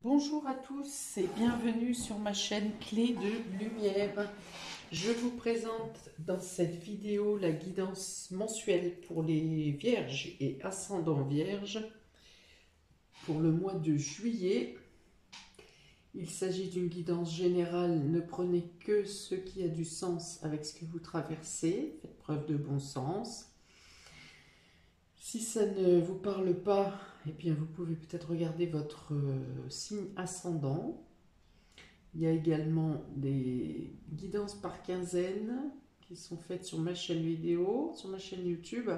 Bonjour à tous et bienvenue sur ma chaîne Clé de Lumière. Je vous présente dans cette vidéo la guidance mensuelle pour les vierges et ascendants vierges pour le mois de juillet. Il s'agit d'une guidance générale, ne prenez que ce qui a du sens avec ce que vous traversez, faites preuve de bon sens. Si ça ne vous parle pas, eh bien vous pouvez peut-être regarder votre signe ascendant. Il y a également des guidances par quinzaine qui sont faites sur ma chaîne vidéo, sur ma chaîne YouTube.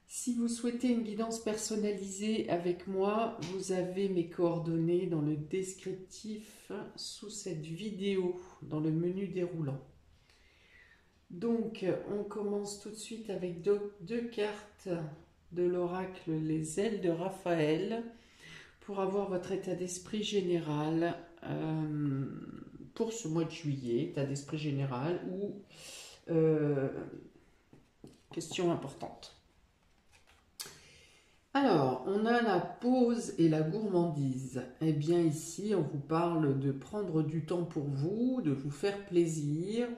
Si vous souhaitez une guidance personnalisée avec moi, vous avez mes coordonnées dans le descriptif sous cette vidéo, dans le menu déroulant. Donc, on commence tout de suite avec deux cartes de l'oracle Les Ailes de Raphaël pour avoir votre état d'esprit général pour ce mois de juillet, état d'esprit général ou question importante. Alors, on a la pause et la gourmandise. Eh bien ici, on vous parle de prendre du temps pour vous, de vous faire plaisir.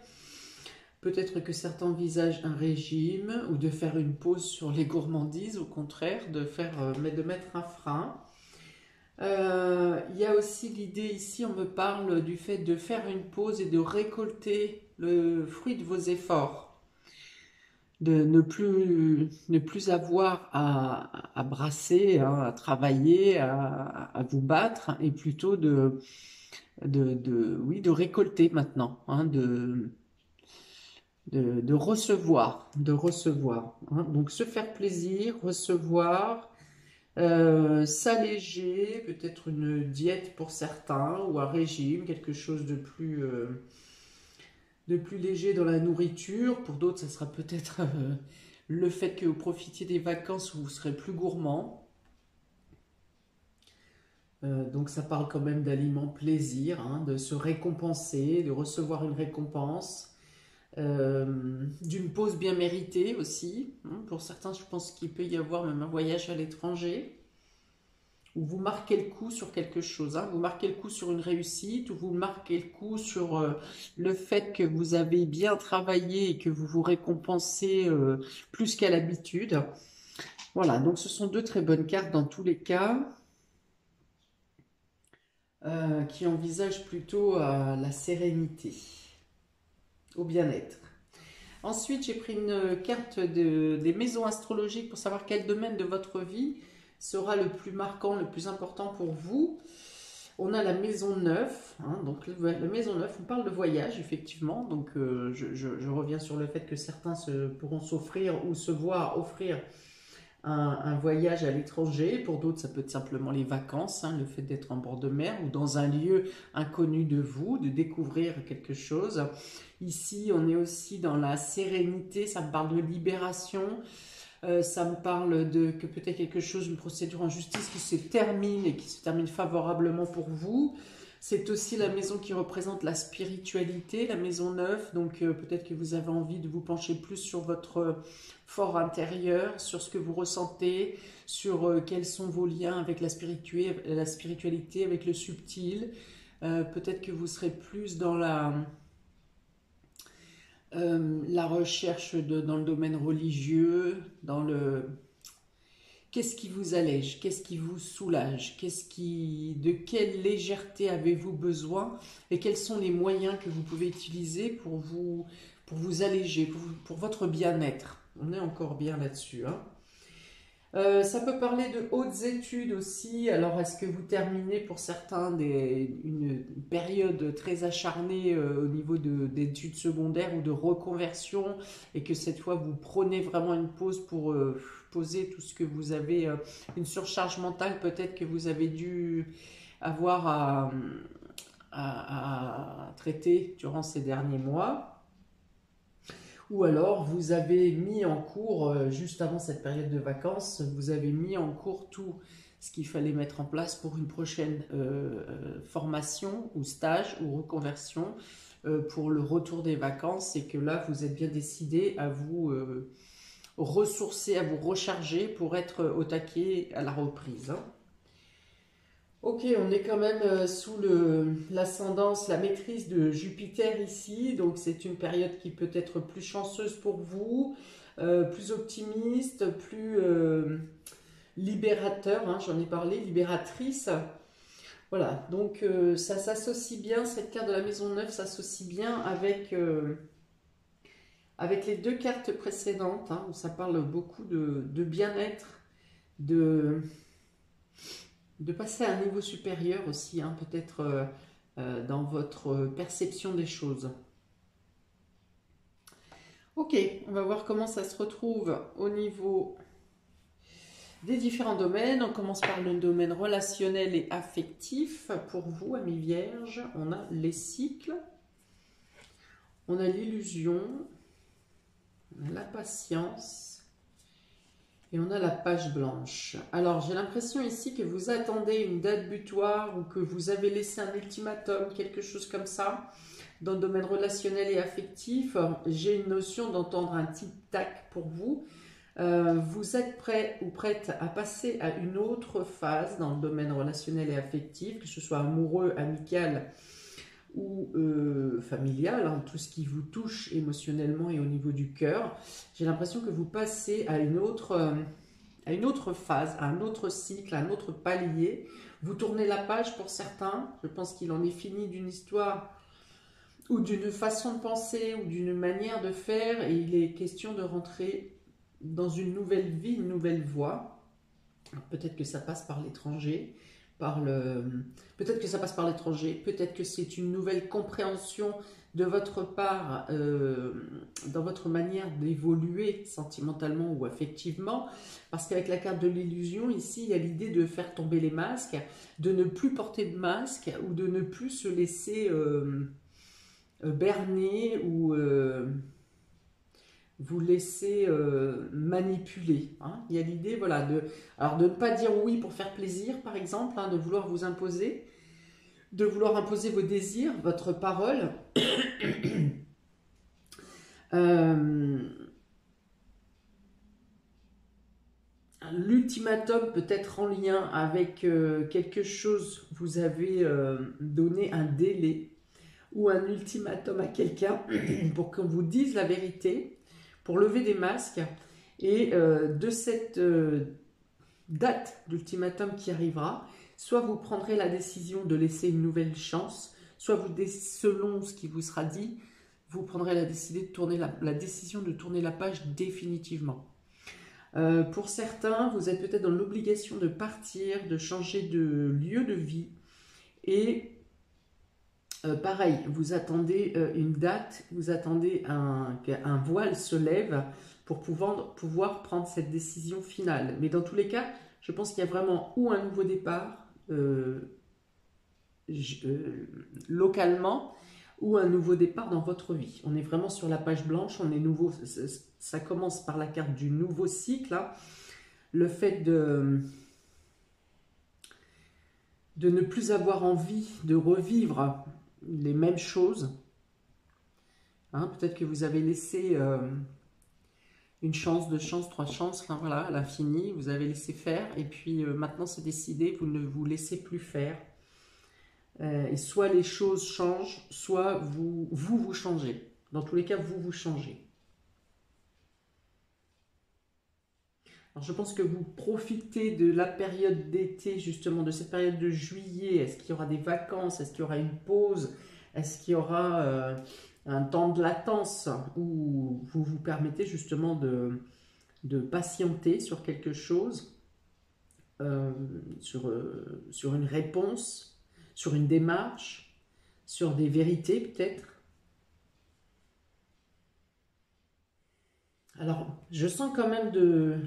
Peut-être que certains envisagent un régime ou de faire une pause sur les gourmandises, au contraire, de mettre un frein. Il y a aussi l'idée ici, on me parle du fait de faire une pause et de récolter le fruit de vos efforts, de ne plus avoir à brasser, hein, à travailler, à vous battre, et plutôt oui, de récolter maintenant, hein, de recevoir, hein. Donc se faire plaisir, recevoir. S'alléger, peut-être une diète pour certains ou un régime, quelque chose de plus léger dans la nourriture. Pour d'autres, ça sera peut-être le fait que vous profitiez des vacances où vous serez plus gourmand. Donc ça parle quand même d'aliments plaisir, hein, de se récompenser, de recevoir une récompense. D'une pause bien méritée aussi, hein. Pour certains, je pense qu'il peut y avoir même un voyage à l'étranger où vous marquez le coup sur quelque chose, hein. Vous marquez le coup sur une réussite, ou vous marquez le coup sur le fait que vous avez bien travaillé et que vous vous récompensez plus qu'à l'habitude. Voilà, donc ce sont deux très bonnes cartes dans tous les cas, qui envisagent plutôt la sérénité, au bien-être. Ensuite, j'ai pris une carte des maisons astrologiques pour savoir quel domaine de votre vie sera le plus marquant, le plus important pour vous. On a la maison 9, hein, donc la maison 9, on parle de voyage, effectivement. Donc je reviens sur le fait que certains pourront s'offrir ou se voir offrir un voyage à l'étranger. Pour d'autres, ça peut être simplement les vacances, hein, le fait d'être en bord de mer ou dans un lieu inconnu de vous, de découvrir quelque chose. Ici, on est aussi dans la sérénité, ça me parle de libération. Ça me parle que peut-être quelque chose, une procédure en justice qui se termine et qui se termine favorablement pour vous. C'est aussi la maison qui représente la spiritualité, la maison 9. Donc peut-être que vous avez envie de vous pencher plus sur votre fort intérieur, sur ce que vous ressentez, sur quels sont vos liens avec la spiritualité, avec le subtil. Peut-être que vous serez plus dans la recherche dans le domaine religieux, qu'est-ce qui vous allège, qu'est-ce qui vous soulage, de quelle légèreté avez-vous besoin et quels sont les moyens que vous pouvez utiliser pour vous alléger, pour votre bien-être. On est encore bien là-dessus, hein. Ça peut parler de hautes études aussi. Alors, est-ce que vous terminez pour certains une période très acharnée au niveau d'études secondaires ou de reconversion et que cette fois vous prenez vraiment une pause pour poser tout ce que vous avez, une surcharge mentale peut-être que vous avez dû avoir à traiter durant ces derniers mois? Ou alors vous avez mis en cours, juste avant cette période de vacances, vous avez mis en cours tout ce qu'il fallait mettre en place pour une prochaine formation ou stage ou reconversion pour le retour des vacances et que là vous êtes bien décidé à vous ressourcer, à vous recharger pour être au taquet à la reprise, hein. Ok, on est quand même sous l'ascendance, la maîtrise de Jupiter ici, donc c'est une période qui peut être plus chanceuse pour vous, plus optimiste, plus libérateur, hein, j'en ai parlé, libératrice. Voilà, donc ça s'associe bien, cette carte de la maison 9 s'associe bien avec les deux cartes précédentes, hein, où ça parle beaucoup de bien-être, de, de passer à un niveau supérieur aussi, hein, peut-être dans votre perception des choses. Ok, on va voir comment ça se retrouve au niveau des différents domaines. On commence par le domaine relationnel et affectif. Pour vous, amis vierges, on a les cycles, on a l'illusion, on a la patience et on a la page blanche. Alors, j'ai l'impression ici que vous attendez une date butoir ou que vous avez laissé un ultimatum, quelque chose comme ça. Dans le domaine relationnel et affectif, j'ai une notion d'entendre un tic-tac pour vous. Vous êtes prêt ou prête à passer à une autre phase dans le domaine relationnel et affectif, que ce soit amoureux, amical ou familial, hein, tout ce qui vous touche émotionnellement et au niveau du cœur. J'ai l'impression que vous passez à une autre phase, à un autre cycle, à un autre palier. Vous tournez la page pour certains. Je pense qu'il en est fini d'une histoire ou d'une façon de penser ou d'une manière de faire, et il est question de rentrer dans une nouvelle vie, une nouvelle voie. Peut-être que ça passe par l'étranger, peut-être que ça passe par l'étranger, peut-être que c'est une nouvelle compréhension de votre part dans votre manière d'évoluer sentimentalement ou affectivement, parce qu'avec la carte de l'illusion, ici, il y a l'idée de faire tomber les masques, de ne plus porter de masque ou de ne plus se laisser berner ou vous laisser manipuler. Hein. Il y a l'idée, voilà, alors de ne pas dire oui pour faire plaisir, par exemple, hein, de vouloir vous imposer, de vouloir imposer vos désirs, votre parole. L'ultimatum peut être en lien avec quelque chose, vous avez donné un délai ou un ultimatum à quelqu'un pour qu'on vous dise la vérité, pour lever des masques. Et de cette date d'ultimatum qui arrivera, soit vous prendrez la décision de laisser une nouvelle chance, soit vous, selon ce qui vous sera dit, vous prendrez la décision de tourner la page définitivement. Pour certains, vous êtes peut-être dans l'obligation de partir, de changer de lieu de vie. Et pareil, vous attendez une date, vous attendez qu'un voile se lève pour pouvoir prendre cette décision finale. Mais dans tous les cas, je pense qu'il y a vraiment ou un nouveau départ localement, ou un nouveau départ dans votre vie. On est vraiment sur la page blanche, on est nouveau. Ça commence par la carte du nouveau cycle, hein. Le fait de ne plus avoir envie de revivre les mêmes choses. Hein, peut-être que vous avez laissé une chance, deux chances, trois chances, enfin, voilà, à l'infini, vous avez laissé faire, et puis maintenant c'est décidé, vous ne vous laissez plus faire. Et soit les choses changent, soit vous changez. Dans tous les cas, vous changez. Alors je pense que vous profitez de la période d'été, justement, de cette période de juillet. Est-ce qu'il y aura des vacances? Est-ce qu'il y aura une pause? Est-ce qu'il y aura un temps de latence où vous vous permettez justement de patienter sur quelque chose, sur une réponse, sur une démarche, sur des vérités peut-être? Alors, je sens quand même de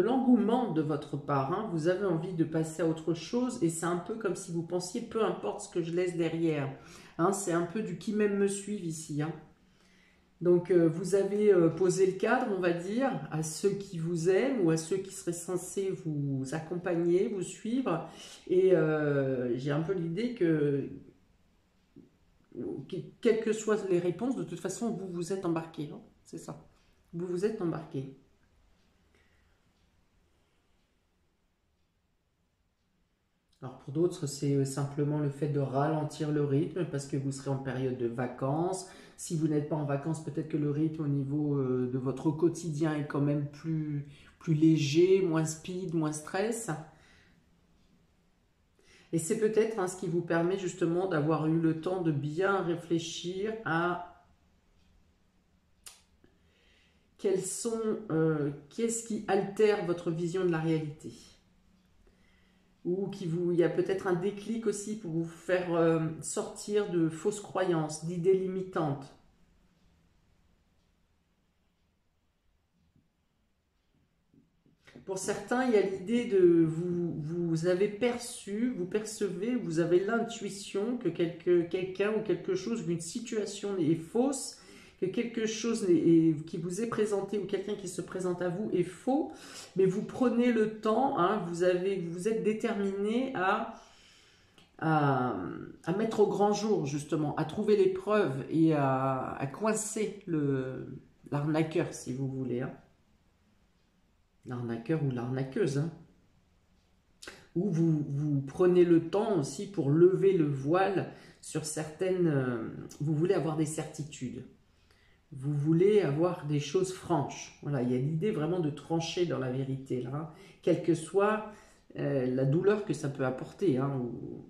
l'engouement de votre part. Hein. Vous avez envie de passer à autre chose et c'est un peu comme si vous pensiez, peu importe ce que je laisse derrière. Hein, c'est un peu du qui m'aime me suive ici. Hein. Donc, vous avez posé le cadre, on va dire, à ceux qui vous aiment ou à ceux qui seraient censés vous accompagner, vous suivre. Et j'ai un peu l'idée que, quelles que soient les réponses, de toute façon, vous vous êtes embarqué. Hein. C'est ça. Vous vous êtes embarqué. Alors pour d'autres, c'est simplement le fait de ralentir le rythme parce que vous serez en période de vacances. Si vous n'êtes pas en vacances, peut-être que le rythme au niveau de votre quotidien est quand même plus léger, moins speed, moins stress. Et c'est peut-être ce qui vous permet justement d'avoir eu le temps de bien réfléchir à qu'est-ce qui altère votre vision de la réalité. Ou il y a peut-être un déclic aussi pour vous faire sortir de fausses croyances, d'idées limitantes. Pour certains, il y a l'idée de vous avez perçu, vous percevez, vous avez l'intuition que quelqu'un ou quelque chose, qu'une situation est fausse, que quelque chose qui vous est présenté ou quelqu'un qui se présente à vous est faux, mais vous prenez le temps, hein, vous êtes déterminé à mettre au grand jour justement, à trouver les preuves et à coincer l'arnaqueur si vous voulez. Hein. L'arnaqueur ou l'arnaqueuse. Hein. Ou vous prenez le temps aussi pour lever le voile sur certaines... vous voulez avoir des certitudes. Vous voulez avoir des choses franches. Voilà, il y a l'idée vraiment de trancher dans la vérité, là, hein, quelle que soit la douleur que ça peut apporter, hein,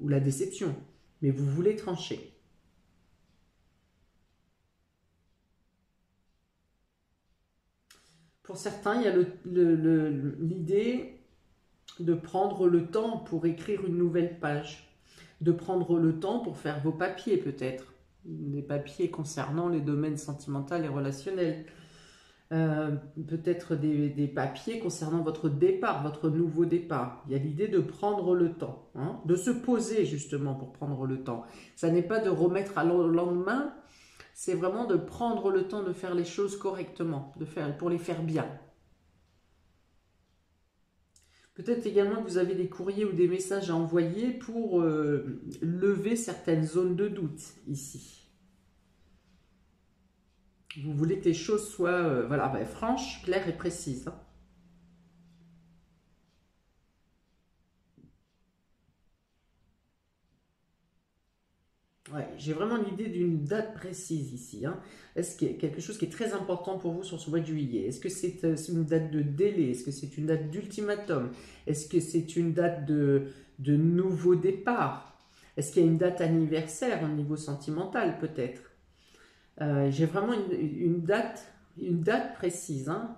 ou la déception. Mais vous voulez trancher. Pour certains, il y a l'idée de prendre le temps pour écrire une nouvelle page, de prendre le temps pour faire vos papiers peut-être, des papiers concernant les domaines sentimental et relationnels, peut-être des papiers concernant votre départ, votre nouveau départ. Il y a l'idée de prendre le temps, hein, de se poser justement pour prendre le temps. Ça n'est pas de remettre à le lendemain, c'est vraiment de prendre le temps de faire les choses correctement, pour les faire bien. Peut-être également que vous avez des courriers ou des messages à envoyer pour lever certaines zones de doute ici. Vous voulez que les choses soient voilà, franches, claires et précises. Hein. Ouais, j'ai vraiment l'idée d'une date précise ici. Hein. Est-ce qu'il y a quelque chose qui est très important pour vous sur ce mois de juillet? Est-ce que c'est une date de délai? Est-ce que c'est une date d'ultimatum? Est-ce que c'est une date de nouveau départ? Est-ce qu'il y a une date anniversaire au niveau sentimental peut-être? J'ai vraiment une date précise. Hein.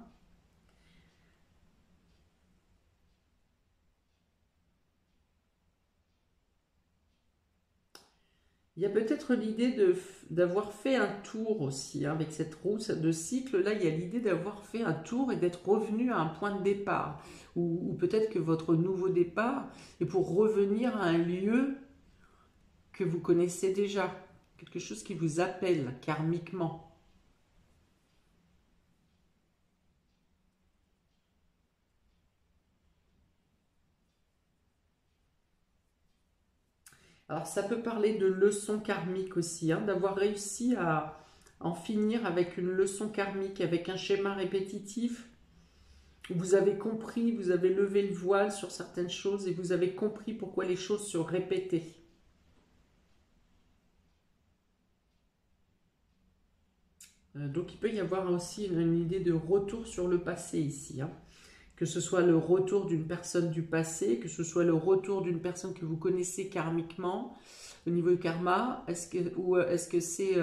Il y a peut-être l'idée d'avoir fait un tour aussi, hein, avec cette roue de cycle. Là, il y a l'idée d'avoir fait un tour et d'être revenu à un point de départ. Ou peut-être que votre nouveau départ est pour revenir à un lieu que vous connaissez déjà. Quelque chose qui vous appelle karmiquement. Alors ça peut parler de leçon karmique aussi, hein, d'avoir réussi à en finir avec une leçon karmique, avec un schéma répétitif. Vous avez compris, vous avez levé le voile sur certaines choses et vous avez compris pourquoi les choses se répétaient. Donc il peut y avoir aussi une idée de retour sur le passé ici. Hein. Que ce soit le retour d'une personne du passé, que ce soit le retour d'une personne que vous connaissez karmiquement, au niveau du karma, ou est-ce que c'est...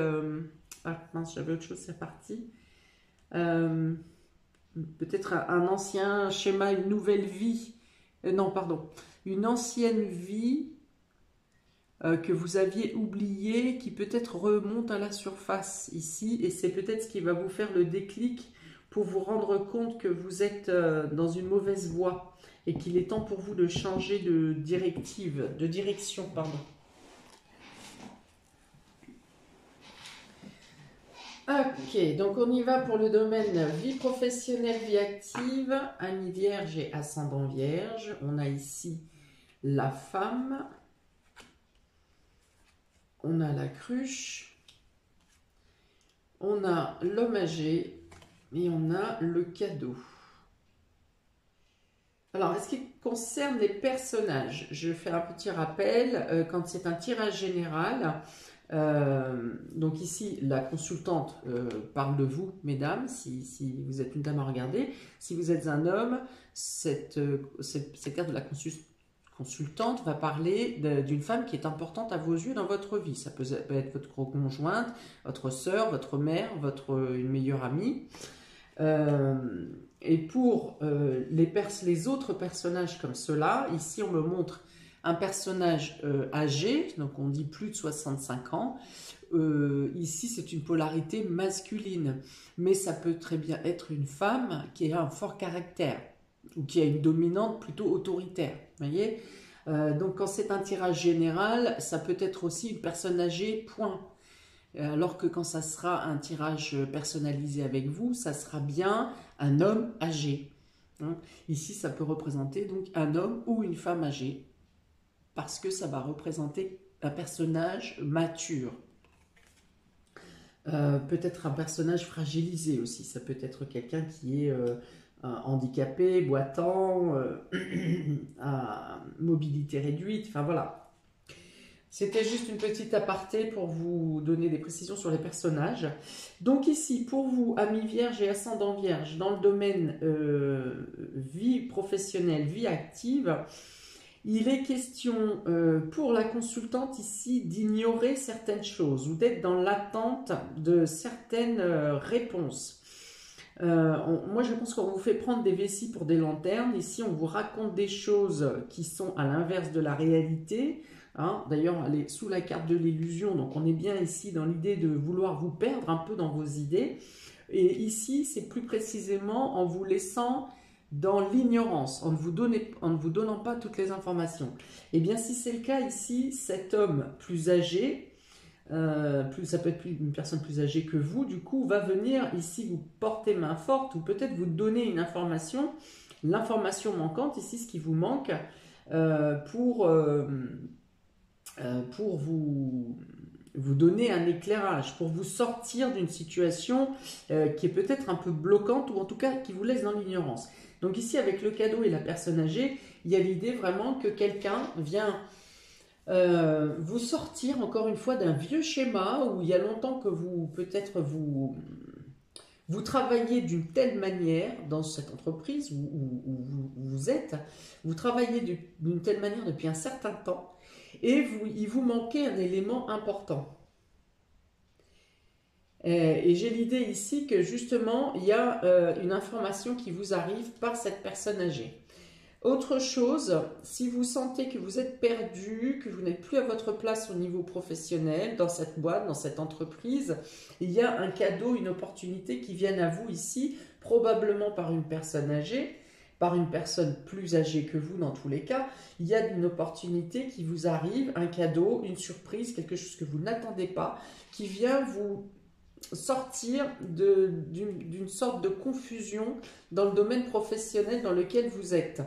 ah mince, j'avais autre chose, c'est parti. Peut-être un ancien schéma, une nouvelle vie. Non, pardon. Une ancienne vie que vous aviez oubliée, qui peut-être remonte à la surface ici. Et c'est peut-être ce qui va vous faire le déclic pour vous rendre compte que vous êtes dans une mauvaise voie et qu'il est temps pour vous de changer de direction, pardon. Ok, donc on y va pour le domaine vie professionnelle, vie active, Amis Vierge et ascendant Vierge. On a ici la femme, on a la cruche, on a l'homme âgé et on a le cadeau. Alors, en ce qui concerne les personnages, je fais un petit rappel, quand c'est un tirage général, donc ici, la consultante parle de vous, mesdames, si vous êtes une dame à regarder. Si vous êtes un homme, cette carte de la consultante va parler d'une femme qui est importante à vos yeux dans votre vie. Ça peut être votre conjointe, votre sœur, votre mère, une meilleure amie. Et pour les autres personnages comme cela, ici on me montre un personnage âgé, donc on dit plus de 65 ans. Ici c'est une polarité masculine, mais ça peut très bien être une femme qui a un fort caractère ou qui a une dominante plutôt autoritaire. Voyez, donc quand c'est un tirage général, ça peut être aussi une personne âgée, point. Alors que quand ça sera un tirage personnalisé avec vous, ça sera bien un homme âgé. Hein. Ici, ça peut représenter donc un homme ou une femme âgée, parce que ça va représenter un personnage mature. Peut-être un personnage fragilisé aussi, ça peut être quelqu'un qui est handicapé, boitant, à mobilité réduite, enfin voilà. C'était juste une petite aparté pour vous donner des précisions sur les personnages. Donc ici, pour vous, amis vierges et ascendants vierges, dans le domaine vie professionnelle, vie active, il est question pour la consultante ici d'ignorer certaines choses ou d'être dans l'attente de certaines réponses. Moi, je pense qu'on vous fait prendre des vessies pour des lanternes. Ici, on vous raconte des choses qui sont à l'inverse de la réalité. Hein. D'ailleurs, elle est sous la carte de l'illusion, donc on est bien ici dans l'idée de vouloir vous perdre un peu dans vos idées. Et ici, c'est plus précisément en vous laissant dans l'ignorance, en ne vous donnant pas toutes les informations. Et bien, si c'est le cas ici, cet homme plus âgé, ça peut être une personne plus âgée que vous, du coup, va venir ici vous porter main forte ou peut-être vous donner une information, l'information manquante, ici, ce qui vous manque pour vous donner un éclairage, pour vous sortir d'une situation qui est peut-être un peu bloquante ou en tout cas qui vous laisse dans l'ignorance. Donc ici, avec le cadeau et la personne âgée, il y a l'idée vraiment que quelqu'un vient vous sortir encore une fois d'un vieux schéma où il y a longtemps que peut-être vous travaillez d'une telle manière dans cette entreprise où vous êtes, vous travaillez d'une telle manière depuis un certain temps et il vous manquait un élément important. Et j'ai l'idée ici que justement, il y a une information qui vous arrive par cette personne âgée. Autre chose, si vous sentez que vous êtes perdu, que vous n'êtes plus à votre place au niveau professionnel, dans cette boîte, dans cette entreprise, il y a un cadeau, une opportunité qui viennent à vous ici, probablement par une personne âgée, par une personne plus âgée que vous dans tous les cas. Il y a une opportunité qui vous arrive, un cadeau, une surprise, quelque chose que vous n'attendez pas, qui vient vous sortir d'une sorte de confusion dans le domaine professionnel dans lequel vous êtes.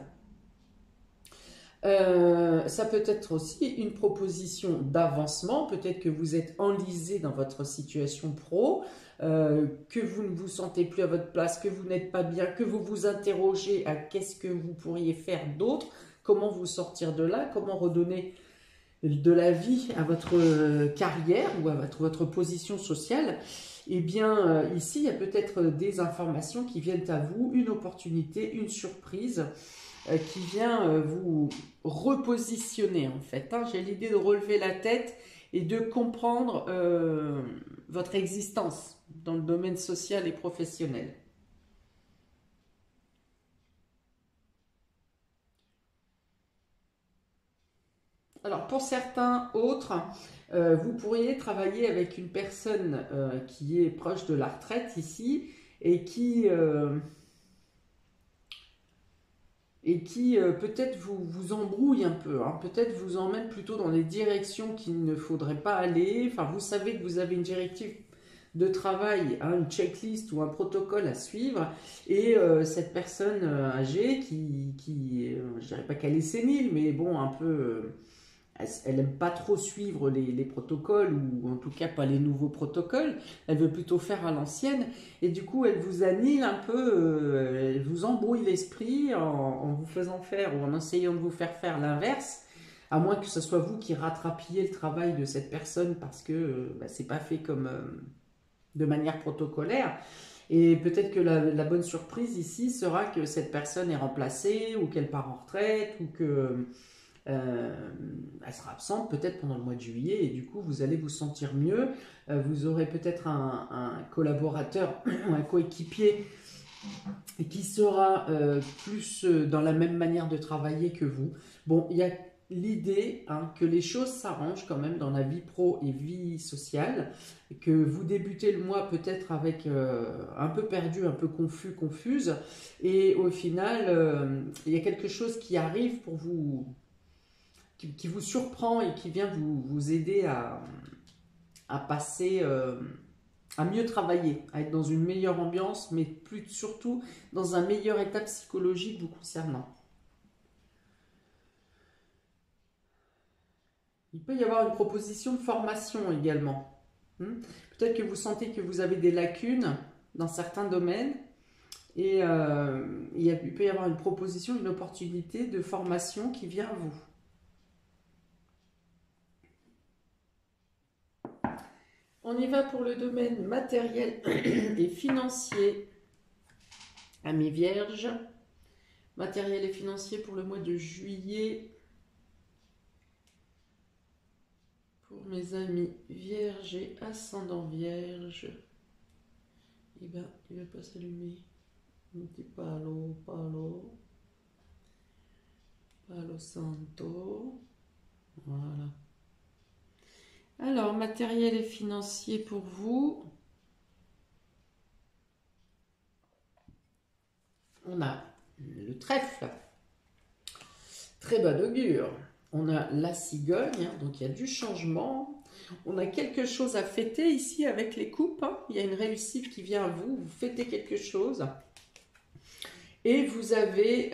Ça peut être aussi une proposition d'avancement, peut-être que vous êtes enlisé dans votre situation pro, que vous ne vous sentez plus à votre place, que vous n'êtes pas bien, que vous vous interrogez à qu'est-ce que vous pourriez faire d'autre, comment vous sortir de là, comment redonner de la vie à votre carrière ou à votre position sociale. Eh bien, ici, il y a peut-être des informations qui viennent à vous, une opportunité, une surprise qui vient vous repositionner en fait. Hein. J'ai l'idée de relever la tête et de comprendre votre existence dans le domaine social et professionnel. Alors pour certains autres, vous pourriez travailler avec une personne qui est proche de la retraite ici et qui peut-être vous embrouille un peu, hein, peut-être vous emmène plutôt dans des directions qu'il ne faudrait pas aller. Enfin, vous savez que vous avez une directive de travail, hein, une checklist ou un protocole à suivre, et cette personne âgée qui je dirais pas qu'elle est sénile, mais bon, un peu elle n'aime pas trop suivre les protocoles, ou en tout cas pas les nouveaux protocoles. Elle veut plutôt faire à l'ancienne. Et du coup, elle vous annule un peu, elle vous embrouille l'esprit en vous faisant faire, ou en essayant de vous faire faire l'inverse. À moins que ce soit vous qui rattrapiez le travail de cette personne parce que c'est pas fait comme de manière protocolaire. Et peut-être que la bonne surprise ici sera que cette personne est remplacée, ou qu'elle part en retraite, ou que elle sera absente peut-être pendant le mois de juillet, et du coup vous allez vous sentir mieux. Vous aurez peut-être un collaborateur ou un coéquipier qui sera plus dans la même manière de travailler que vous. Bon, il y a l'idée que les choses s'arrangent quand même dans la vie pro et vie sociale, que vous débutez le mois peut-être avec un peu perdu, un peu confus, confuse, et au final, il y a quelque chose qui arrive pour vous, qui vous surprend et qui vient vous aider à passer, à mieux travailler, à être dans une meilleure ambiance, mais surtout dans un meilleur état psychologique vous concernant. Il peut y avoir une proposition de formation également. Peut-être que vous sentez que vous avez des lacunes dans certains domaines, et il peut y avoir une proposition, une opportunité de formation qui vient à vous. On y va pour le domaine matériel et financier. Amis vierges, matériel et financier pour le mois de juillet. Pour mes amis vierges et ascendant vierge. Eh bien, il ne va pas s'allumer. Un petit palo, palo. Palo santo. Voilà. Alors, matériel et financier pour vous. On a le trèfle. Très bon augure. On a la cigogne, donc il y a du changement. On a quelque chose à fêter ici avec les coupes. Il y a une réussite qui vient à vous. Vous fêtez quelque chose. Et vous avez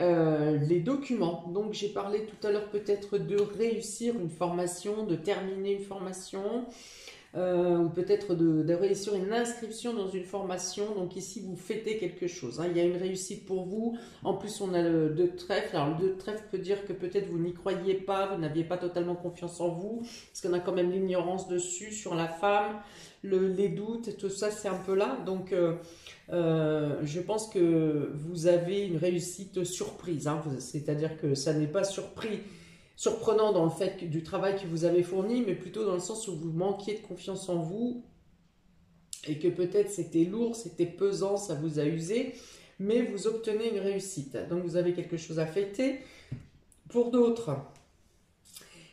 les documents. Donc j'ai parlé tout à l'heure peut-être de réussir une formation, de terminer une formation, ou peut-être de réussir une inscription dans une formation. Donc ici vous fêtez quelque chose. Il y a une réussite pour vous. En plus on a le 2 de trèfle. Alors le 2 de trèfle peut dire que peut-être vous n'y croyez pas, vous n'aviez pas totalement confiance en vous, parce qu'on a quand même l'ignorance dessus, sur la femme, les doutes, tout ça c'est un peu là. Donc je pense que vous avez une réussite surprise, c'est-à-dire que ça n'est pas surprenant dans le fait du travail que vous avez fourni, mais plutôt dans le sens où vous manquiez de confiance en vous, et que peut-être c'était lourd, c'était pesant, ça vous a usé, mais vous obtenez une réussite. Donc vous avez quelque chose à fêter. Pour d'autres,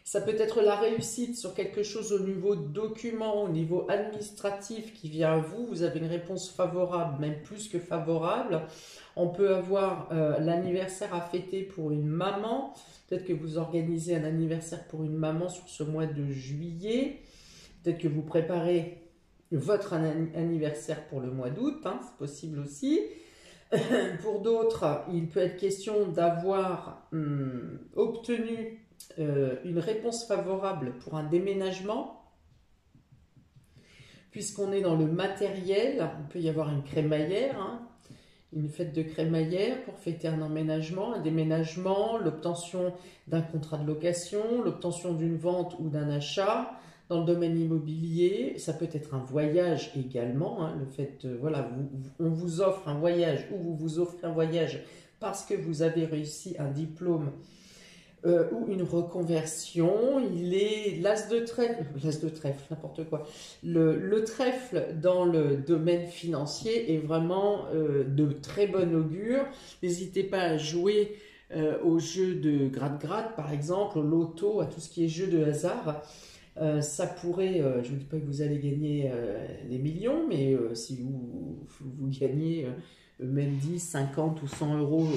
ça peut être la réussite sur quelque chose au niveau document, au niveau administratif qui vient à vous. Vous avez une réponse favorable, même plus que favorable. On peut avoir l'anniversaire à fêter pour une maman. Peut-être que vous organisez un anniversaire pour une maman sur ce mois de juillet. Peut-être que vous préparez votre anniversaire pour le mois d'août. C'est possible aussi. Pour d'autres, il peut être question d'avoir obtenu une réponse favorable pour un déménagement, puisqu'on est dans le matériel. Il peut y avoir une crémaillère, une fête de crémaillère pour fêter un emménagement, un déménagement, l'obtention d'un contrat de location, l'obtention d'une vente ou d'un achat. Dans le domaine immobilier, ça peut être un voyage également, le fait, voilà, on vous offre un voyage, ou vous vous offrez un voyage parce que vous avez réussi un diplôme ou une reconversion. Il est l'as de trèfle, n'importe quoi. Le trèfle dans le domaine financier est vraiment de très bon augure. N'hésitez pas à jouer aux jeux de gratte-gratte, par exemple, au loto, à tout ce qui est jeu de hasard. Ça pourrait, je ne dis pas que vous allez gagner des millions, mais si vous gagnez même 10, 50 ou 100 euros,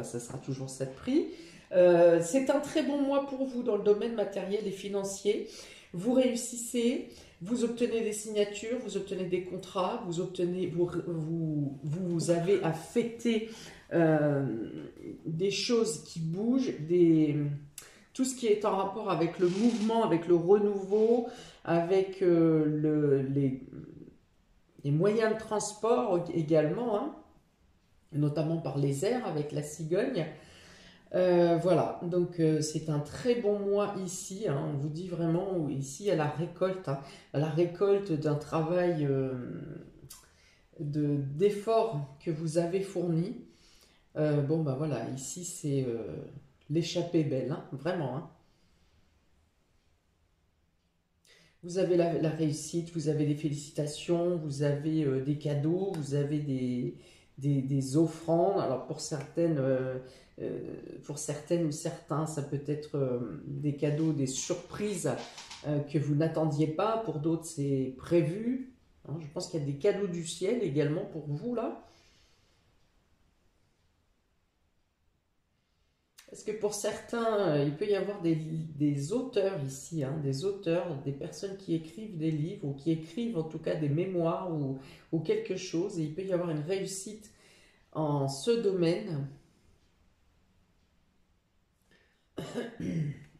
ça sera toujours ça de prix. C'est un très bon mois pour vous dans le domaine matériel et financier. Vous réussissez, vous obtenez des signatures, vous obtenez des contrats, vous avez à fêter des choses qui bougent, tout ce qui est en rapport avec le mouvement, avec le renouveau, avec les moyens de transport également, hein, notamment par les airs avec la cigogne. Voilà, donc c'est un très bon mois ici, hein, on vous dit vraiment ici à la récolte, hein, à la récolte d'un travail d'effort que vous avez fourni. Bon ben voilà, ici c'est l'échappée belle, hein, vraiment. Hein. Vous avez la réussite, vous avez des félicitations, vous avez des cadeaux, vous avez des offrandes. Alors pour certaines ou certains, ça peut être des cadeaux, des surprises que vous n'attendiez pas. Pour d'autres, c'est prévu. Hein, je pense qu'il y a des cadeaux du ciel également pour vous là. Parce que pour certains, il peut y avoir des auteurs ici, hein, des auteurs, des personnes qui écrivent des livres ou qui écrivent en tout cas des mémoires ou quelque chose. Et il peut y avoir une réussite en ce domaine.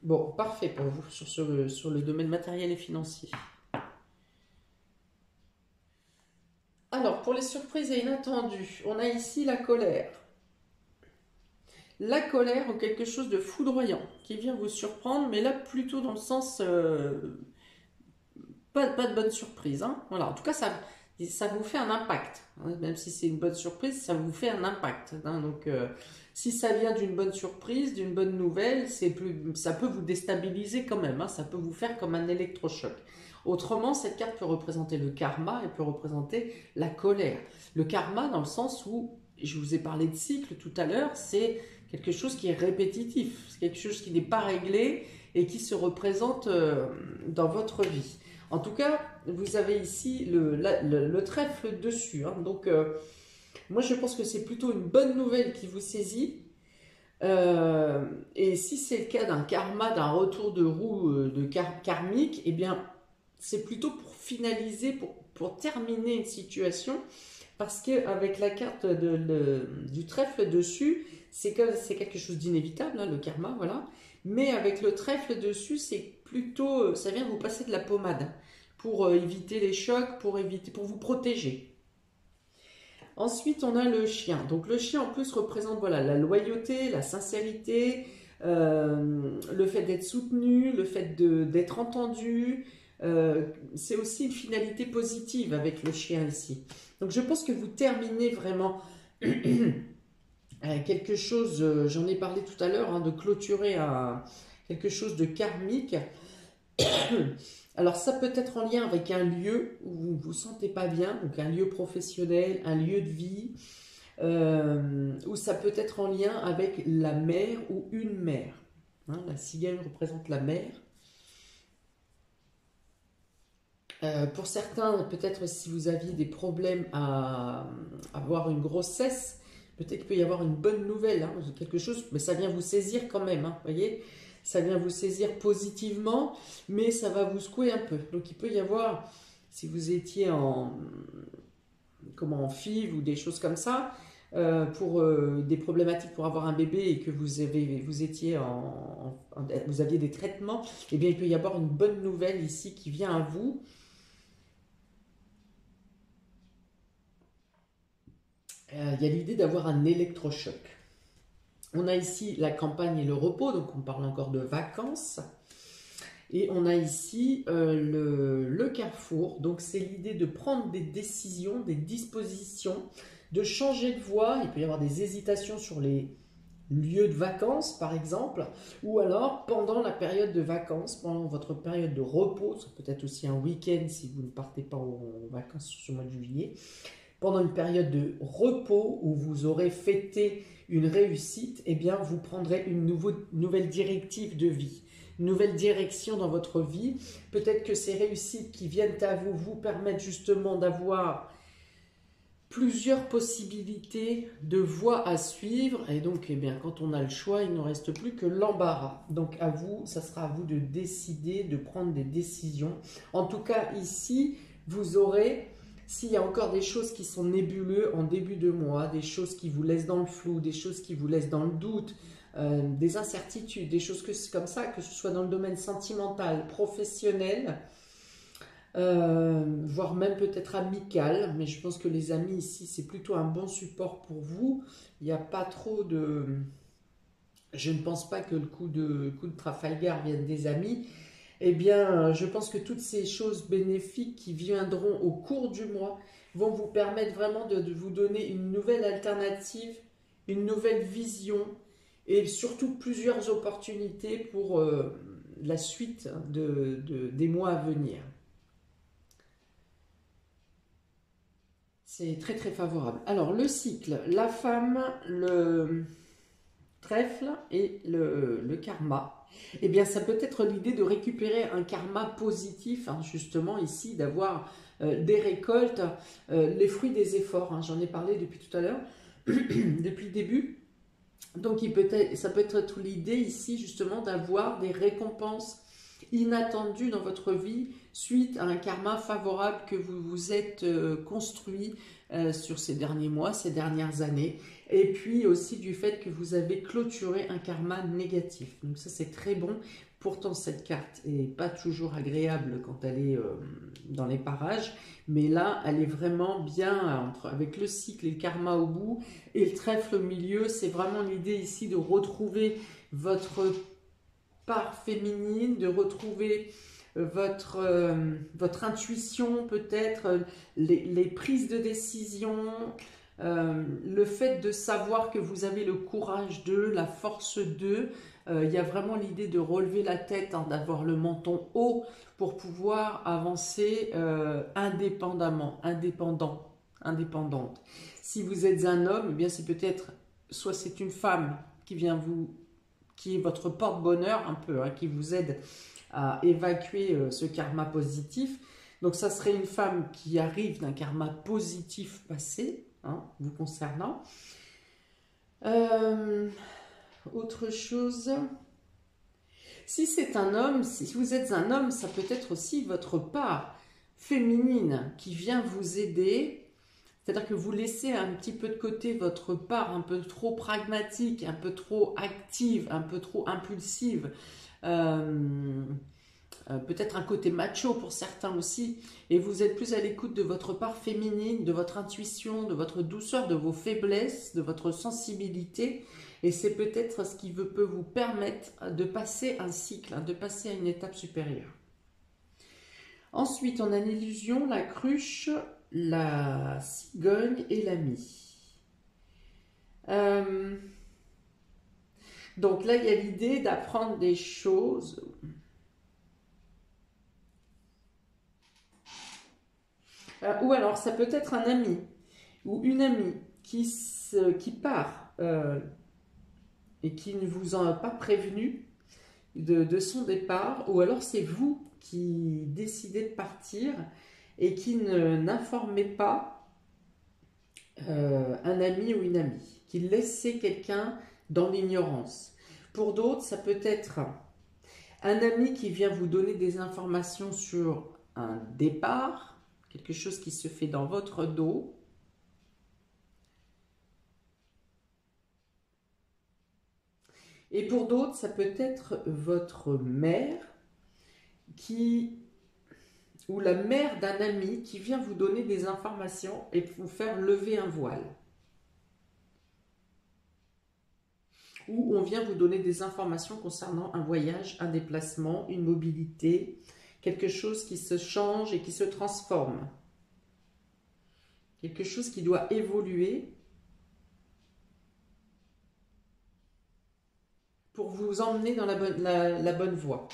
Bon, parfait pour vous sur le domaine matériel et financier. Alors, pour les surprises et inattendues, on a ici la colère. La colère ou quelque chose de foudroyant qui vient vous surprendre, mais là plutôt dans le sens pas de bonne surprise. Hein. Voilà. En tout cas, ça vous fait un impact. Hein. Même si c'est une bonne surprise, ça vous fait un impact. Hein. Donc, si ça vient d'une bonne surprise, d'une bonne nouvelle, ça peut vous déstabiliser quand même. Hein. Ça peut vous faire comme un électrochoc. Autrement, cette carte peut représenter le karma et peut représenter la colère. Le karma dans le sens où, je vous ai parlé de cycle tout à l'heure, c'est quelque chose qui est répétitif, c'est quelque chose qui n'est pas réglé et qui se représente dans votre vie. En tout cas, vous avez ici le trèfle dessus. Hein. Donc, moi, je pense que c'est plutôt une bonne nouvelle qui vous saisit. Et si c'est le cas d'un karma, d'un retour de roue karmique, eh bien, c'est plutôt pour finaliser, pour terminer une situation. Parce qu'avec la carte du trèfle dessus, c'est quelque chose d'inévitable, hein, le karma, voilà. Mais avec le trèfle dessus, c'est plutôt, ça vient vous passer de la pommade pour éviter les chocs, pour vous protéger. Ensuite, on a le chien. Donc le chien en plus représente voilà, la loyauté, la sincérité, le fait d'être soutenu, le fait d'être entendu. C'est aussi une finalité positive avec le chien ici. Donc je pense que vous terminez vraiment quelque chose, j'en ai parlé tout à l'heure, hein, de clôturer quelque chose de karmique. Alors ça peut être en lien avec un lieu où vous ne vous sentez pas bien, donc un lieu professionnel, un lieu de vie, ou ça peut être en lien avec la mer ou une mer. Hein, la cigogne représente la mer. Pour certains, peut-être si vous aviez des problèmes à avoir une grossesse, peut-être qu'il peut y avoir une bonne nouvelle, hein, quelque chose, mais ça vient vous saisir quand même, hein, voyez, ça vient vous saisir positivement, mais ça va vous secouer un peu. Donc il peut y avoir, si vous étiez en FIV ou des choses comme ça, pour des problématiques pour avoir un bébé et que vous aviez des traitements, eh bien il peut y avoir une bonne nouvelle ici qui vient à vous. Il y a l'idée d'avoir un électrochoc. On a ici la campagne et le repos, donc on parle encore de vacances. Et on a ici le carrefour, donc c'est l'idée de prendre des décisions, des dispositions, de changer de voie. Il peut y avoir des hésitations sur les lieux de vacances, par exemple, ou alors pendant la période de vacances, pendant votre période de repos, ça peut être aussi un week-end si vous ne partez pas en vacances sur ce mois de juillet. Pendant une période de repos où vous aurez fêté une réussite, eh bien vous prendrez une nouvelle directive de vie, une nouvelle direction dans votre vie. Peut-être que ces réussites qui viennent à vous vous permettent justement d'avoir plusieurs possibilités de voies à suivre. Et donc, eh bien, quand on a le choix, il ne reste plus que l'embarras. Donc à vous, ça sera à vous de décider, de prendre des décisions. En tout cas, ici, vous aurez... S'il y a encore des choses qui sont nébuleuses en début de mois, des choses qui vous laissent dans le flou, des choses qui vous laissent dans le doute, des incertitudes, des choses comme ça, que ce soit dans le domaine sentimental, professionnel, voire même peut-être amical, mais je pense que les amis ici, c'est plutôt un bon support pour vous. Il n'y a pas trop de... Je ne pense pas que le coup de Trafalgar vienne des amis. Eh bien, je pense que toutes ces choses bénéfiques qui viendront au cours du mois vont vous permettre vraiment de vous donner une nouvelle alternative, une nouvelle vision et surtout plusieurs opportunités pour la suite des mois à venir. C'est très très favorable. Alors, le cycle, la femme, le trèfle et le karma. Eh bien, ça peut être l'idée de récupérer un karma positif, hein, justement ici, d'avoir des récoltes, les fruits des efforts. Hein, j'en ai parlé depuis tout à l'heure, depuis le début. Donc, ça peut être l'idée ici, justement, d'avoir des récompenses inattendues dans votre vie suite à un karma favorable que vous vous êtes construit sur ces derniers mois, ces dernières années, et puis aussi du fait que vous avez clôturé un karma négatif. Donc ça, c'est très bon. Pourtant, cette carte n'est pas toujours agréable quand elle est dans les parages, mais là, elle est vraiment bien avec le cycle et le karma au bout, et le trèfle au milieu. C'est vraiment l'idée ici de retrouver votre part féminine, de retrouver votre intuition peut-être, les prises de décision, le fait de savoir que vous avez le courage d'eux, la force d'eux. Il y a vraiment l'idée de relever la tête, hein, d'avoir le menton haut pour pouvoir avancer indépendante. Si vous êtes un homme, eh bien c'est peut-être, soit c'est une femme qui vient qui est votre porte-bonheur un peu, hein, qui vous aide à évacuer ce karma positif. Donc ça serait une femme qui arrive d'un karma positif passé, hein, vous concernant. Autre chose, si c'est un homme, si vous êtes un homme, ça peut être aussi votre part féminine qui vient vous aider. C'est-à-dire que vous laissez un petit peu de côté votre part un peu trop pragmatique, un peu trop active, un peu trop impulsive, peut-être un côté macho pour certains aussi, et vous êtes plus à l'écoute de votre part féminine, de votre intuition, de votre douceur, de vos faiblesses, de votre sensibilité, et c'est peut-être ce qui peut vous permettre de passer un cycle, de passer à une étape supérieure. Ensuite, on a l'illusion, la cruche, la cigogne et l'ami. Donc là, il y a l'idée d'apprendre des choses. Ou alors, ça peut être un ami ou une amie qui part et qui ne vous en a pas prévenu de son départ, ou alors c'est vous qui décidez de partir et qui n'informez pas un ami ou une amie, qui laissez quelqu'un dans l'ignorance. Pour d'autres, ça peut être un ami qui vient vous donner des informations sur un départ, quelque chose qui se fait dans votre dos. Et pour d'autres, ça peut être votre mère ou la mère d'un ami qui vient vous donner des informations et vous faire lever un voile. Ou on vient vous donner des informations concernant un voyage, un déplacement, une mobilité, quelque chose qui se change et qui se transforme. Quelque chose qui doit évoluer pour vous emmener dans la bonne voie.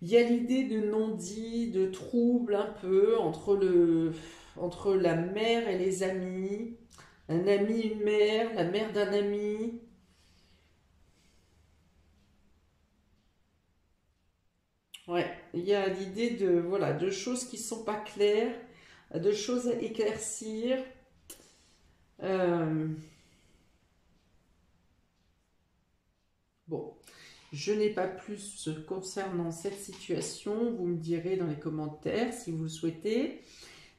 Il y a l'idée de non-dit, de trouble un peu entre la mère et les amis, un ami, une mère, la mère d'un ami. Ouais, il y a l'idée de choses qui ne sont pas claires, de choses à éclaircir. Bon, je n'ai pas plus concernant cette situation. Vous me direz dans les commentaires si vous le souhaitez.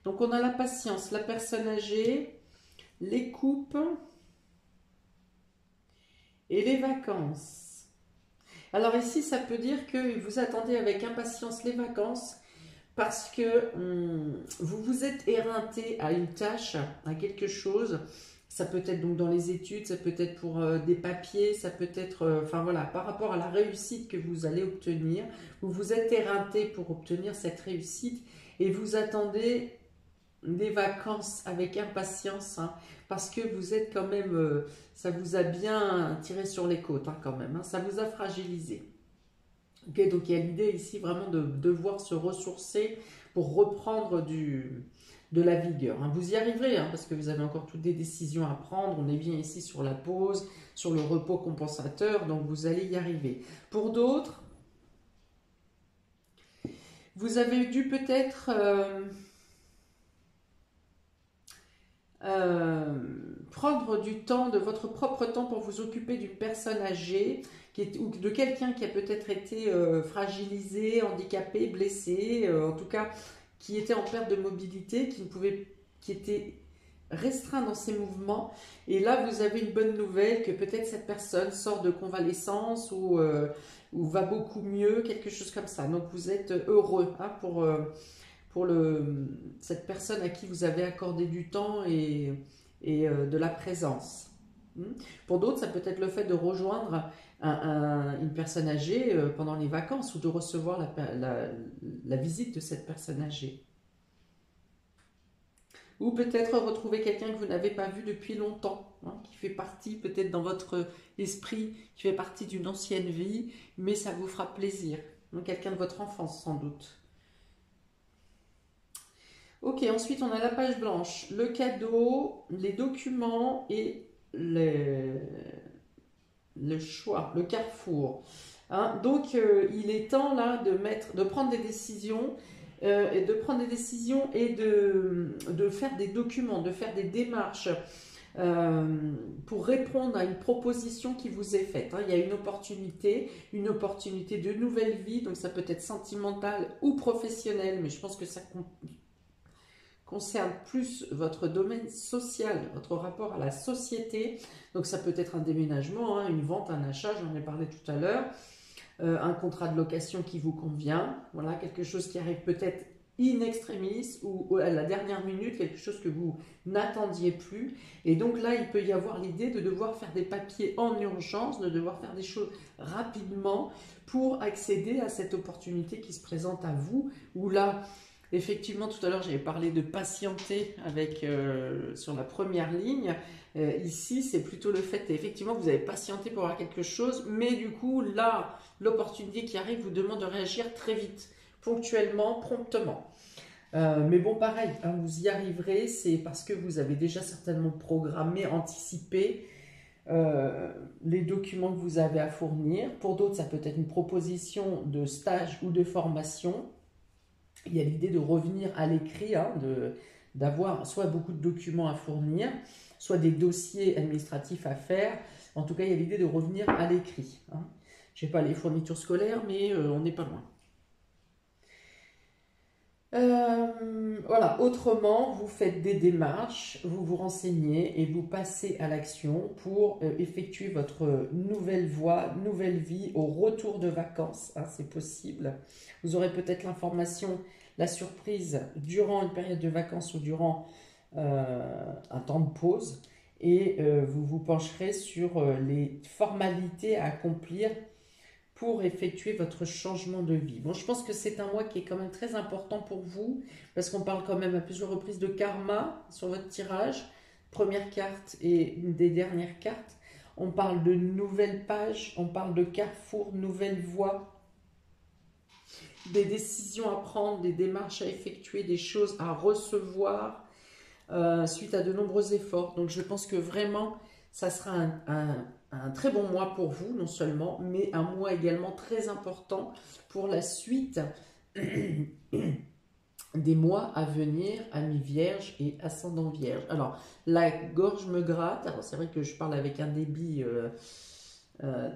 Donc, on a la patience, la personne âgée, les coupes, Et les vacances. Alors ici, ça peut dire que vous attendez avec impatience les vacances parce que vous vous êtes éreinté à une tâche, à quelque chose. Ça peut être donc dans les études, ça peut être pour des papiers, ça peut être, enfin voilà, par rapport à la réussite que vous allez obtenir. Vous vous êtes éreinté pour obtenir cette réussite et vous attendez des vacances avec impatience, hein, parce que vous êtes quand même, ça vous a bien tiré sur les côtes, hein, quand même, hein, ça vous a fragilisé. Okay, donc il y a l'idée ici vraiment de devoir se ressourcer pour reprendre de la vigueur, hein. Vous y arriverez, hein, parce que vous avez encore toutes des décisions à prendre. On est bien ici sur la pause, sur le repos compensateur, donc vous allez y arriver. Pour d'autres, vous avez dû peut-être prendre du temps, de votre propre temps pour vous occuper d'une personne âgée ou de quelqu'un qui a peut-être été fragilisé, handicapé, blessé, en tout cas qui était en perte de mobilité, qui était restreint dans ses mouvements. Et là, vous avez une bonne nouvelle que peut-être cette personne sort de convalescence ou va beaucoup mieux, quelque chose comme ça. Donc vous êtes heureux, hein, pour cette personne à qui vous avez accordé du temps et de la présence. Pour d'autres, ça peut être le fait de rejoindre une personne âgée pendant les vacances ou de recevoir la visite de cette personne âgée. Ou peut-être retrouver quelqu'un que vous n'avez pas vu depuis longtemps, hein, qui fait partie peut-être dans votre esprit, qui fait partie d'une ancienne vie, mais ça vous fera plaisir. Donc quelqu'un de votre enfance sans doute. Ok, ensuite on a la page blanche, le cadeau, les documents et le choix, le carrefour. Hein, donc il est temps là de prendre des décisions, et de faire des documents, de faire des démarches pour répondre à une proposition qui vous est faite. Hein. Il y a une opportunité de nouvelle vie, donc ça peut être sentimental ou professionnel, mais je pense que ça concerne plus votre domaine social, votre rapport à la société. Donc ça peut être un déménagement, hein, une vente, un achat, j'en ai parlé tout à l'heure, un contrat de location qui vous convient, voilà, quelque chose qui arrive peut-être in extremis ou à la dernière minute, quelque chose que vous n'attendiez plus. Et donc là, il peut y avoir l'idée de devoir faire des papiers en urgence, de devoir faire des choses rapidement pour accéder à cette opportunité qui se présente à vous, où là, effectivement, tout à l'heure, j'avais parlé de patienter sur la première ligne. Ici, c'est plutôt le fait, effectivement, vous avez patienté pour avoir quelque chose, mais du coup, là, l'opportunité qui arrive vous demande de réagir très vite, ponctuellement, promptement. Mais bon, pareil, hein, vous y arriverez, c'est parce que vous avez déjà certainement programmé, anticipé les documents que vous avez à fournir. Pour d'autres, ça peut être une proposition de stage ou de formation. Il y a l'idée de revenir à l'écrit, hein, d'avoir soit beaucoup de documents à fournir, soit des dossiers administratifs à faire. En tout cas, il y a l'idée de revenir à l'écrit. Hein. Je ne sais pas les fournitures scolaires, mais on n'est pas loin. Voilà, autrement, vous faites des démarches, vous vous renseignez et vous passez à l'action pour effectuer votre nouvelle voie, nouvelle vie au retour de vacances, hein, c'est possible. Vous aurez peut-être l'information, la surprise durant une période de vacances ou durant un temps de pause et vous vous pencherez sur les formalités à accomplir pour effectuer votre changement de vie. Bon, je pense que c'est un mois qui est quand même très important pour vous, parce qu'on parle quand même à plusieurs reprises de karma sur votre tirage, première carte et une des dernières cartes. On parle de nouvelles pages, on parle de carrefour, nouvelles voies, des décisions à prendre, des démarches à effectuer, des choses à recevoir suite à de nombreux efforts. Donc je pense que vraiment, ça sera un très bon mois pour vous, non seulement, mais un mois également très important pour la suite des mois à venir, amis vierge et ascendant vierge. Alors, la gorge me gratte. Alors, c'est vrai que je parle avec un débit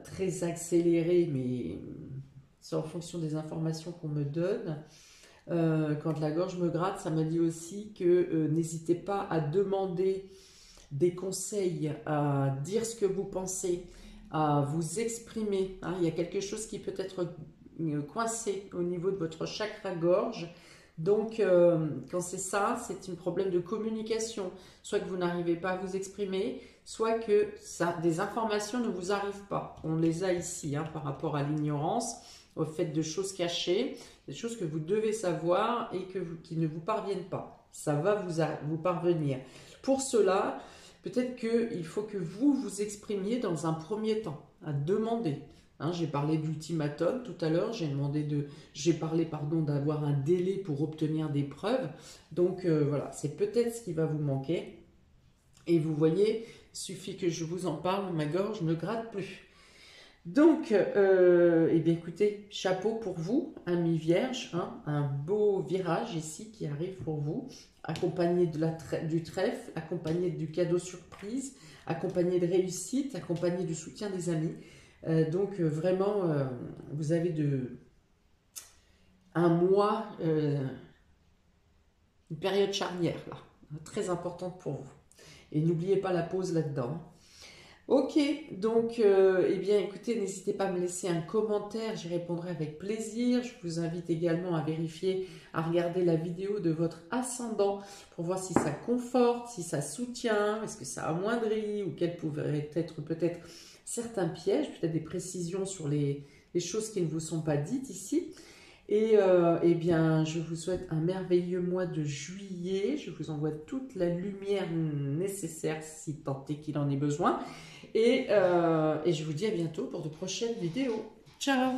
très accéléré, mais c'est en fonction des informations qu'on me donne. Quand la gorge me gratte, ça me dit aussi que n'hésitez pas à demander des conseils, à dire ce que vous pensez, à vous exprimer. Hein. Il y a quelque chose qui peut être coincé au niveau de votre chakra-gorge. Donc, quand c'est ça, c'est un problème de communication. Soit que vous n'arrivez pas à vous exprimer, soit que des informations ne vous arrivent pas. On les a ici hein, par rapport à l'ignorance, au fait de choses cachées, des choses que vous devez savoir et qui ne vous parviennent pas. Ça va vous parvenir. Pour cela, peut-être qu'il faut que vous vous exprimiez dans un premier temps, à demander. Hein, j'ai parlé d'ultimatum tout à l'heure, j'ai parlé d'avoir un délai pour obtenir des preuves. Donc voilà, c'est peut-être ce qui va vous manquer. Et vous voyez, il suffit que je vous en parle, ma gorge ne gratte plus. Donc, eh bien écoutez, chapeau pour vous, ami vierge, hein, un beau virage ici qui arrive pour vous, accompagné du trèfle, accompagné du cadeau surprise, accompagné de réussite, accompagné du soutien des amis. Donc vraiment, vous avez un mois, une période charnière là, très importante pour vous. Et n'oubliez pas la pause là-dedans. Ok, donc, eh bien, écoutez, n'hésitez pas à me laisser un commentaire, j'y répondrai avec plaisir. Je vous invite également à vérifier, à regarder la vidéo de votre ascendant pour voir si ça conforte, si ça soutient, est-ce que ça amoindrit ou quels pourraient être peut-être certains pièges, peut-être des précisions sur les choses qui ne vous sont pas dites ici. Et eh bien, je vous souhaite un merveilleux mois de juillet. Je vous envoie toute la lumière nécessaire si tant est qu'il en ait besoin. Et je vous dis à bientôt pour de prochaines vidéos. Ciao!